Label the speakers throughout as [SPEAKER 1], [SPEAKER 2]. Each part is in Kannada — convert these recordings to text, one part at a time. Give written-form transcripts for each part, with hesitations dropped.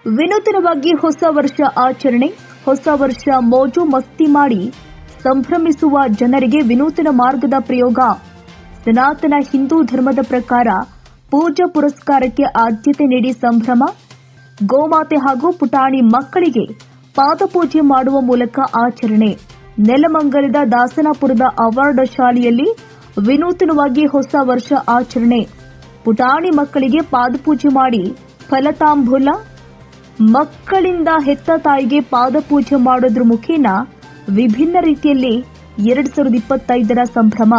[SPEAKER 1] ವಿನೂತನವಾಗಿ ಹೊಸ ವರ್ಷ ಆಚರಣೆ, ಹೊಸ ವರ್ಷ ಮೋಜು ಮಸ್ತಿ ಮಾಡಿ ಸಂಭ್ರಮಿಸುವ ಜನರಿಗೆ ವಿನೂತನ ಮಾರ್ಗದ ಪ್ರಯೋಗ. ಸನಾತನ ಹಿಂದೂ ಧರ್ಮದ ಪ್ರಕಾರ ಪೂಜಾ ಪುರಸ್ಕಾರಕ್ಕೆ ಆದ್ಯತೆ ನೀಡಿ ಸಂಭ್ರಮ. ಗೋಮಾತೆ ಹಾಗೂ ಪುಟಾಣಿ ಮಕ್ಕಳಿಗೆ ಪಾದಪೂಜೆ ಮಾಡುವ ಮೂಲಕ ಆಚರಣೆ. ನೆಲಮಂಗಲದ ದಾಸನಪುರದ ಅವಾರ್ಡ್ ಶಾಲೆಯಲ್ಲಿ ವಿನೂತನವಾಗಿ ಹೊಸ ವರ್ಷ ಆಚರಣೆ. ಪುಟಾಣಿ ಮಕ್ಕಳಿಗೆ ಪಾದಪೂಜೆ ಮಾಡಿ ಫಲತಾಂಬೂಲ. ಮಕ್ಕಳಿಂದ ಹೆತ್ತ ತಾಯಿಗೆ ಪಾದಪೂಜೆ ಮಾಡೋದ್ರ ಮುಖೇನ ವಿಭಿನ್ನ ರೀತಿಯಲ್ಲಿ 2025ರ ಸಂಭ್ರಮ.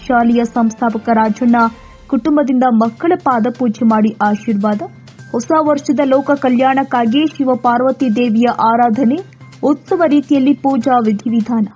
[SPEAKER 1] ಶಾಲೆಯ ಸಂಸ್ಥಾಪಕ ರಾಜಣ್ಣ ಕುಟುಂಬದಿಂದ ಮಕ್ಕಳ ಪಾದಪೂಜೆ ಮಾಡಿ ಆಶೀರ್ವಾದ. ಹೊಸ ವರ್ಷದ ಲೋಕ ಕಲ್ಯಾಣಕ್ಕಾಗಿ ಶಿವಪಾರ್ವತಿ ದೇವಿಯ ಆರಾಧನೆ, ಉತ್ಸವ ರೀತಿಯಲ್ಲಿ ಪೂಜಾ ವಿಧಿವಿಧಾನ.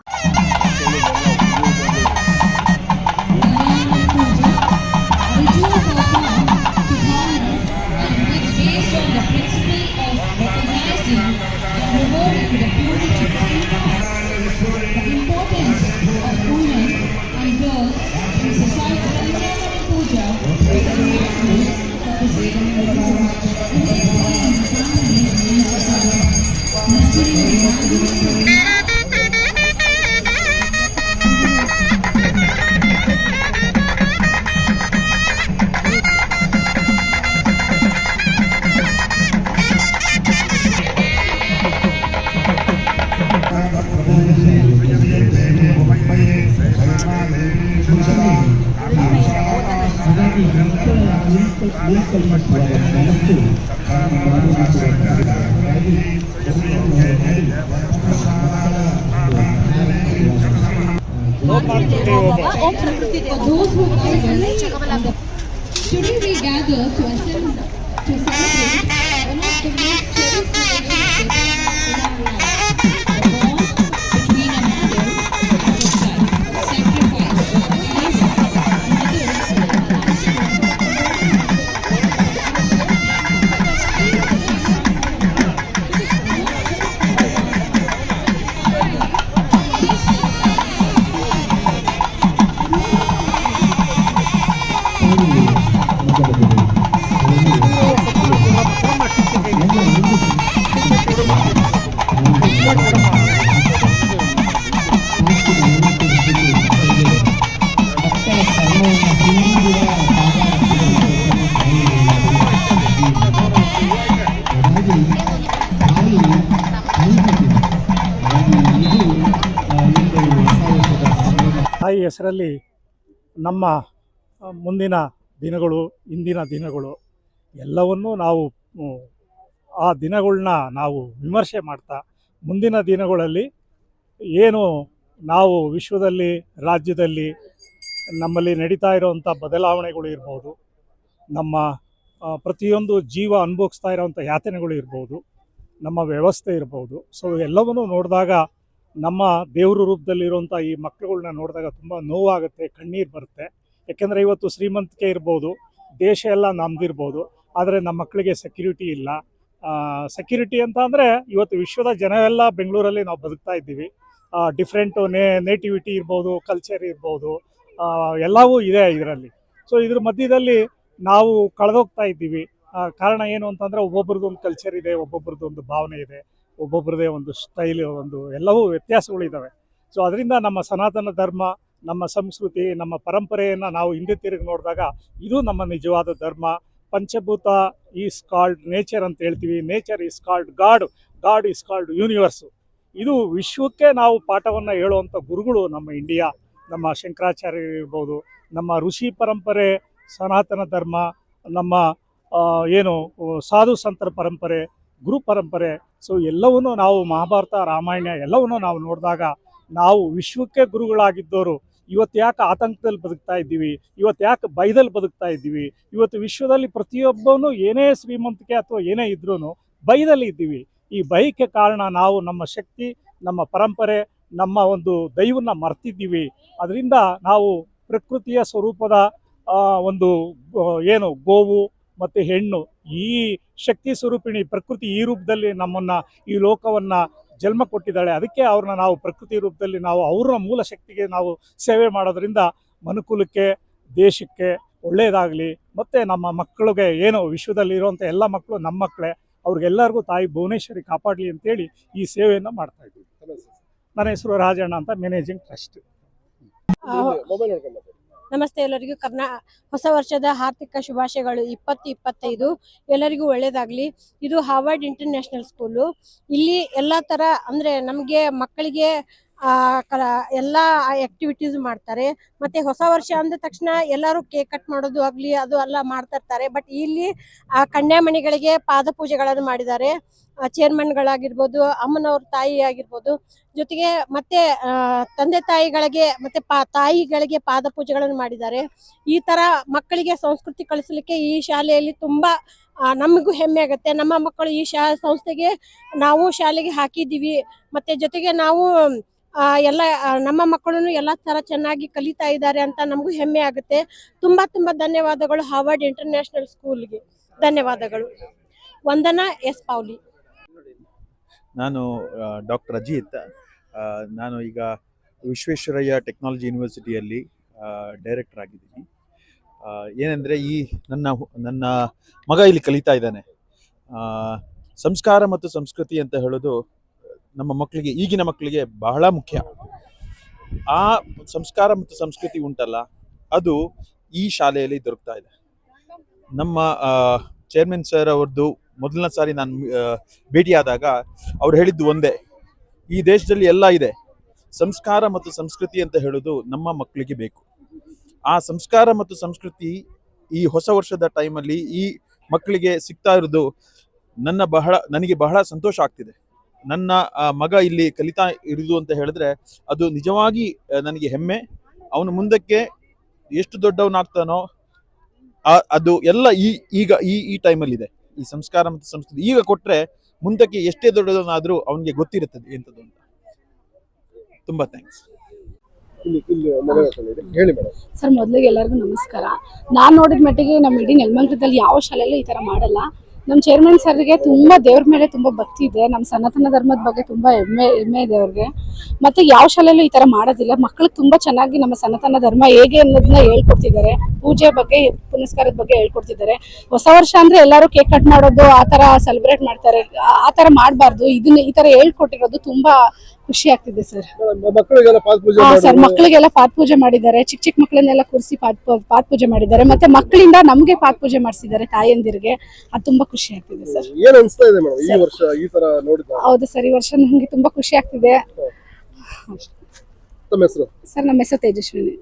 [SPEAKER 2] Today we gather to celebrate one of the most cherished relationships in our lives, the bond between a mother and a child. Sacrifice, life,
[SPEAKER 3] ತಾಯಿ ಹೆಸರಲ್ಲಿ ನಮ್ಮ ಮುಂದಿನ ದಿನಗಳು, ಇಂದಿನ ದಿನಗಳು ಎಲ್ಲವನ್ನೂ ನಾವು ಆ ದಿನಗಳನ್ನ ನಾವು ವಿಮರ್ಶೆ ಮಾಡ್ತಾ ಮುಂದಿನ ದಿನಗಳಲ್ಲಿ ಏನು ನಾವು ವಿಶ್ವದಲ್ಲಿ, ರಾಜ್ಯದಲ್ಲಿ ನಮ್ಮಲ್ಲಿ ನಡೀತಾ ಇರೋವಂಥ ಬದಲಾವಣೆಗಳು ಇರ್ಬೋದು, ನಮ್ಮ ಪ್ರತಿಯೊಂದು ಜೀವ ಅನುಭವಿಸ್ತಾ ಇರೋವಂಥ ಯಾತನೆಗಳು ಇರ್ಬೋದು, ನಮ್ಮ ವ್ಯವಸ್ಥೆ ಇರ್ಬೋದು. ಸೊ ಎಲ್ಲವನ್ನೂ ನೋಡಿದಾಗ ನಮ್ಮ ದೇವ್ರ ರೂಪದಲ್ಲಿರುವಂಥ ಈ ಮಕ್ಕಳುಗಳ್ನ ನೋಡಿದಾಗ ತುಂಬ ನೋವಾಗುತ್ತೆ, ಕಣ್ಣೀರು ಬರುತ್ತೆ. ಯಾಕೆಂದರೆ ಇವತ್ತು ಶ್ರೀಮಂತಿಕೆ ಇರ್ಬೋದು, ದೇಶ ಎಲ್ಲ ನಮ್ದಿರ್ಬೋದು, ಆದರೆ ನಮ್ಮ ಮಕ್ಕಳಿಗೆ ಸೆಕ್ಯೂರಿಟಿ ಇಲ್ಲ. ಸೆಕ್ಯೂರಿಟಿ ಅಂತ ಅಂದರೆ ಇವತ್ತು ವಿಶ್ವದ ಜನ ಎಲ್ಲ ಬೆಂಗಳೂರಲ್ಲಿ ನಾವು ಬದುಕ್ತಾ ಇದ್ದೀವಿ. ಡಿಫ್ರೆಂಟು ನೇಟಿವಿಟಿ ಇರ್ಬೋದು, ಕಲ್ಚರ್ ಇರ್ಬೋದು, ಎಲ್ಲವೂ ಇದೆ ಇದರಲ್ಲಿ. ಸೊ ಇದ್ರ ಮಧ್ಯದಲ್ಲಿ ನಾವು ಕಳೆದೋಗ್ತಾ ಇದ್ದೀವಿ. ಕಾರಣ ಏನು ಅಂತಂದರೆ ಒಬ್ಬೊಬ್ರದ್ದು ಒಂದು ಕಲ್ಚರ್ ಇದೆ, ಒಬ್ಬೊಬ್ರದ್ದು ಒಂದು ಭಾವನೆ ಇದೆ, ಒಬ್ಬೊಬ್ಬರದೇ ಒಂದು ಸ್ಟೈಲ್, ಒಂದು ಎಲ್ಲವೂ ವ್ಯತ್ಯಾಸಗಳಿದ್ದಾವೆ. ಸೊ ಅದರಿಂದ ನಮ್ಮ ಸನಾತನ ಧರ್ಮ, ನಮ್ಮ ಸಂಸ್ಕೃತಿ, ನಮ್ಮ ಪರಂಪರೆಯನ್ನು ನಾವು ಹಿಂದೆ ತಿರುಗಿ ನೋಡಿದಾಗ ಇದು ನಮ್ಮ ನಿಜವಾದ ಧರ್ಮ. ಪಂಚಭೂತ ಈಸ್ ಕಾಲ್ಡ್ ನೇಚರ್ ಅಂತ ಹೇಳ್ತೀವಿ. Nature is called god, god is called universe. ಇದು ವಿಶ್ವಕ್ಕೆ ನಾವು ಪಾಠವನ್ನು ಹೇಳುವಂಥ ಗುರುಗಳು ನಮ್ಮ ಇಂಡಿಯಾ, ನಮ್ಮ ಶಂಕರಾಚಾರ್ಯ ಇರ್ಬೋದು, ನಮ್ಮ ಋಷಿ ಪರಂಪರೆ, ಸನಾತನ ಧರ್ಮ, ನಮ್ಮ ಏನು ಸಾಧು ಸಂತರ ಪರಂಪರೆ, ಗುರು ಪರಂಪರೆ. ಸೊ ಎಲ್ಲವನ್ನೂ ನಾವು ಮಹಾಭಾರತ, ರಾಮಾಯಣ ಎಲ್ಲವನ್ನೂ ನಾವು ನೋಡಿದಾಗ ನಾವು ವಿಶ್ವಕ್ಕೆ ಗುರುಗಳಾಗಿದ್ದವರು ಇವತ್ತು ಯಾಕೆ ಆತಂಕದಲ್ಲಿ ಬದುಕ್ತಾ ಇದ್ದೀವಿ, ಇವತ್ತು ಯಾಕೆ ಭಯದಲ್ಲಿ ಬದುಕ್ತಾ ಇದ್ದೀವಿ, ಇವತ್ತು ವಿಶ್ವದಲ್ಲಿ ಪ್ರತಿಯೊಬ್ಬನೂ ಏನೇ ಶ್ರೀಮಂತಿಕೆ ಅಥವಾ ಏನೇ ಇದ್ರೂ ಭಯದಲ್ಲಿ ಇದ್ದೀವಿ. ಈ ಭಯಕ್ಕೆ ಕಾರಣ ನಾವು ನಮ್ಮ ಶಕ್ತಿ, ನಮ್ಮ ಪರಂಪರೆ, ನಮ್ಮ ಒಂದು ದೈವನ್ನ ಮರ್ತಿದ್ದೀವಿ. ಅದರಿಂದ ನಾವು ಪ್ರಕೃತಿಯ ಸ್ವರೂಪದ ಒಂದು ಏನು ಗೋವು ಮತ್ತು ಹೆಣ್ಣು, ಈ ಶಕ್ತಿ ಸ್ವರೂಪಿಣಿ ಪ್ರಕೃತಿ ಈ ರೂಪದಲ್ಲಿ ನಮ್ಮನ್ನು, ಈ ಲೋಕವನ್ನು ಜನ್ಮ ಕೊಟ್ಟಿದ್ದಾಳೆ. ಅದಕ್ಕೆ ಅವ್ರನ್ನ ನಾವು ಪ್ರಕೃತಿ ರೂಪದಲ್ಲಿ ನಾವು ಅವರ ಮೂಲ ಶಕ್ತಿಗೆ ನಾವು ಸೇವೆ ಮಾಡೋದ್ರಿಂದ ಮನುಕುಲಕ್ಕೆ, ದೇಶಕ್ಕೆ ಒಳ್ಳೆಯದಾಗಲಿ. ಮತ್ತು ನಮ್ಮ ಮಕ್ಕಳಿಗೆ ಏನು ವಿಶ್ವದಲ್ಲಿ ಇರುವಂಥ ಎಲ್ಲ ಮಕ್ಕಳು ನಮ್ಮ ಮಕ್ಕಳೇ, ಅವ್ರಿಗೆಲ್ಲರಿಗೂ ತಾಯಿ ಭುವನೇಶ್ವರಿ ಕಾಪಾಡಲಿ ಅಂತೇಳಿ ಈ ಸೇವೆಯನ್ನು ಮಾಡ್ತಾ ಇದ್ದೀವಿ. ನನ್ನ ಹೆಸರು ರಾಜಣ್ಣ ಅಂತ, ಮ್ಯಾನೇಜಿಂಗ್ ಟ್ರಸ್ಟ್.
[SPEAKER 4] ನಮಸ್ತೆ ಎಲ್ಲರಿಗೂ. ಹೊಸ ವರ್ಷದ ಆರ್ಥಿಕ ಶುಭಾಶಯಗಳು. 2025 ಎಲ್ಲರಿಗೂ ಒಳ್ಳೇದಾಗ್ಲಿ. ಇದು ಹಾರ್ವರ್ಡ್ ಇಂಟರ್ನ್ಯಾಷನಲ್ ಸ್ಕೂಲು. ಇಲ್ಲಿ ಎಲ್ಲ ತರ ಅಂದ್ರೆ ನಮಗೆ ಮಕ್ಕಳಿಗೆ ಎಲ್ಲ ಆಕ್ಟಿವಿಟೀಸ್ ಮಾಡ್ತಾರೆ. ಮತ್ತೆ ಹೊಸ ವರ್ಷ ಅಂದ ತಕ್ಷಣ ಎಲ್ಲರೂ ಕೇಕ್ ಕಟ್ ಮಾಡೋದು ಆಗ್ಲಿ ಅದು ಎಲ್ಲ ಮಾಡ್ತಾ ಇರ್ತಾರೆ. ಬಟ್ ಇಲ್ಲಿ ಕನ್ಯಾಮಣಿಗಳಿಗೆ ಪಾದ ಪೂಜೆಗಳನ್ನು ಮಾಡಿದ್ದಾರೆ. ಚೇರ್ಮನ್ಗಳಾಗಿರ್ಬೋದು, ಅಮ್ಮನವ್ರ ತಾಯಿ ಆಗಿರ್ಬೋದು, ಜೊತೆಗೆ ಮತ್ತೆ ತಂದೆ ತಾಯಿಗಳಿಗೆ ಮತ್ತೆ ತಾಯಿಗಳಿಗೆ ಪಾದ ಪೂಜೆಗಳನ್ನು ಮಾಡಿದ್ದಾರೆ. ಈ ತರ ಮಕ್ಕಳಿಗೆ ಸಂಸ್ಕೃತಿ ಕಲಿಸಲಿಕ್ಕೆ ಈ ಶಾಲೆಯಲ್ಲಿ ತುಂಬಾ ನಮಗೂ ಹೆಮ್ಮೆ ಆಗುತ್ತೆ. ನಮ್ಮ ಮಕ್ಕಳು ಈ ಸಂಸ್ಥೆಗೆ ನಾವು ಶಾಲೆಗೆ ಹಾಕಿದ್ದೀವಿ. ಮತ್ತೆ ಜೊತೆಗೆ ನಾವು ಎಲ್ಲ ನಮ್ಮ ಮಕ್ಕಳನ್ನು ಎಲ್ಲ ತರ ಚೆನ್ನಾಗಿ ಕಲಿತಾ ಇದ್ದಾರೆ ಅಂತ ನಮಗೂ ಹೆಮ್ಮೆ ಆಗುತ್ತೆ. ತುಂಬಾ ತುಂಬಾ ಧನ್ಯವಾದಗಳು ಹಾರ್ವರ್ಡ್ ಇಂಟರ್ನ್ಯಾಷನಲ್ ಸ್ಕೂಲ್ಗೆ. ಧನ್ಯವಾದಗಳು. ವಂದನಾ ಎಸ್ ಪೌಲಿ.
[SPEAKER 5] ನಾನು ಡಾಕ್ಟರ್ ಅಜಿತ್. ನಾನು ಈಗ ವಿಶ್ವೇಶ್ವರಯ್ಯ ಟೆಕ್ನಾಲಜಿ ಯೂನಿವರ್ಸಿಟಿಯಲ್ಲಿ ಡೈರೆಕ್ಟರ್ ಆಗಿದ್ದೀನಿ. ಏನೆಂದರೆ ಈ ನನ್ನ ಮಗ ಇಲ್ಲಿ ಕಲಿತಾ ಇದ್ದಾನೆ. ಸಂಸ್ಕಾರ ಮತ್ತು ಸಂಸ್ಕೃತಿ ಅಂತ ಹೇಳೋದು ನಮ್ಮ ಮಕ್ಕಳಿಗೆ, ಈಗಿನ ಮಕ್ಕಳಿಗೆ ಬಹಳ ಮುಖ್ಯ. ಆ ಸಂಸ್ಕಾರ ಮತ್ತು ಸಂಸ್ಕೃತಿ ಉಂಟಲ್ಲ, ಅದು ಈ ಶಾಲೆಯಲ್ಲಿ ದೊರಕ್ತಾ ಇದೆ. ನಮ್ಮ ಚೇರ್ಮನ್ ಸರ್ ಅವ್ರದ್ದು ಮೊದಲನೇ ಸಾರಿ ನಾನು ಭೇಟಿಯಾದಾಗ ಅವ್ರು ಹೇಳಿದ್ದು ಒಂದೇ, ಈ ದೇಶದಲ್ಲಿ ಎಲ್ಲ ಇದೆ, ಸಂಸ್ಕಾರ ಮತ್ತು ಸಂಸ್ಕೃತಿ ಅಂತ ಹೇಳೋದು ನಮ್ಮ ಮಕ್ಕಳಿಗೆ ಬೇಕು. ಆ ಸಂಸ್ಕಾರ ಮತ್ತು ಸಂಸ್ಕೃತಿ ಈ ಹೊಸ ವರ್ಷದ ಟೈಮಲ್ಲಿ ಈ ಮಕ್ಕಳಿಗೆ ಸಿಗ್ತಾ ಇರೋದು ನನಗೆ ಬಹಳ ಸಂತೋಷ ಆಗ್ತಿದೆ. ನನ್ನ ಮಗ ಇಲ್ಲಿ ಕಲಿತಾ ಇರುವುದು ಅಂತ ಹೇಳಿದ್ರೆ ಅದು ನಿಜವಾಗಿ ನನಗೆ ಹೆಮ್ಮೆ. ಅವನು ಮುಂದಕ್ಕೆ ಎಷ್ಟು ದೊಡ್ಡವನಾಗ್ತಾನೋ ಅದು ಎಲ್ಲ ಈಗ ಈ ಟೈಮಲ್ಲಿ ಇದೆ. ಈ ಸಂಸ್ಕಾರ ಮತ್ತು ಸಂಸ್ಕೃತಿ ಈಗ ಕೊಟ್ರೆ ಮುಂದಕ್ಕೆ ಎಷ್ಟೇ ದೊಡ್ಡದನ್ನಾದ್ರೂ ಅವನಿಗೆ ಗೊತ್ತಿರುತ್ತದೆ ಎಂತದ್ದು ಅಂತ. ತುಂಬಾ ಥ್ಯಾಂಕ್ಸ್.
[SPEAKER 6] ಸರ್, ಮೊದಲಿಗೆ ಎಲ್ಲರಿಗೂ ನಮಸ್ಕಾರ. ನಾನು ನೋಡಿದ ಮಟ್ಟಿಗೆ ನಮ್ಮ ಇಡೀ ನೆಲಮಂಗಲದಲ್ಲಿ ಯಾವ ಶಾಲೆಯಲ್ಲೂ ಈ ತರ ಮಾಡಲ್ಲ. ನಮ್ಮ ಚೇರ್ಮನ್ ಸರ್ಗೆ ತುಂಬಾ ದೇವ್ರ ಮೇಲೆ ತುಂಬಾ ಭಕ್ತಿ ಇದೆ. ನಮ್ಮ ಸನಾತನ ಧರ್ಮದ ಬಗ್ಗೆ ತುಂಬಾ ಹೆಮ್ಮೆ ಇದೆ ಅವ್ರಿಗೆ. ಮತ್ತೆ ಯಾವ ಶಾಲೆಯಲ್ಲೂ ಈ ತರ ಮಾಡೋದಿಲ್ಲ. ಮಕ್ಕಳಿಗೆ ತುಂಬಾ ಚೆನ್ನಾಗಿ ನಮ್ಮ ಸನಾತನ ಧರ್ಮ ಹೇಗೆ ಅನ್ನೋದನ್ನ ಹೇಳ್ಕೊಡ್ತಿದ್ದಾರೆ. ಪೂಜೆ ಬಗ್ಗೆ, ಪುನಸ್ಕಾರದ ಬಗ್ಗೆ ಹೇಳ್ಕೊಡ್ತಿದ್ದಾರೆ. ಹೊಸ ವರ್ಷ ಅಂದ್ರೆ ಎಲ್ಲರೂ ಕೇಕ್ ಕಟ್ ಮಾಡೋದು, ಆ ತರ ಸೆಲೆಬ್ರೇಟ್ ಮಾಡ್ತಾರೆ. ಆ ತರ ಮಾಡಬಾರ್ದು. ಇದನ್ನ ಈ ತರ ಹೇಳ್ಕೊಟ್ಟಿರೋದು ತುಂಬಾ ಖುಷಿ ಆಗ್ತಿದೆ ಸರ್. ಸರ್, ಮಕ್ಕಳಿಗೆಲ್ಲ ಪಾದ ಪೂಜೆ ಮಾಡಿದ್ದಾರೆ. ಚಿಕ್ಕ ಮಕ್ಕಳನ್ನೆಲ್ಲ ಕೂರಿಸಿ ಪಾದ ಪೂಜೆ ಮಾಡಿದ್ದಾರೆ. ಮತ್ತೆ ಮಕ್ಕಳಿಂದ ನಮ್ಗೆ ಪಾದ ಪೂಜೆ ಮಾಡಿಸಿದ್ದಾರೆ, ತಾಯಂದಿರಿಗೆ. ಅದು ತುಂಬಾ ಖುಷಿ ಆಗ್ತಿದೆ ಸರ್.
[SPEAKER 7] ಏನ್ ಅನ್ಸ್ತಾ ಇದೆ ಮೇಡಮ್ ಈ ವರ್ಷ ಈ ತರ ನೋಡಿದ್ರೆ?
[SPEAKER 6] ಹೌದು ಸರ್, ಈ ವರ್ಷ ನಮ್ಗೆ ತುಂಬಾ ಖುಷಿ ಆಗ್ತಿದೆ.
[SPEAKER 7] ತಮ್ಮ ಹೆಸರು?
[SPEAKER 6] ಸರ್, ನಮ್ಮ ಹೆಸರು ತೇಜಸ್ವಿನಿ.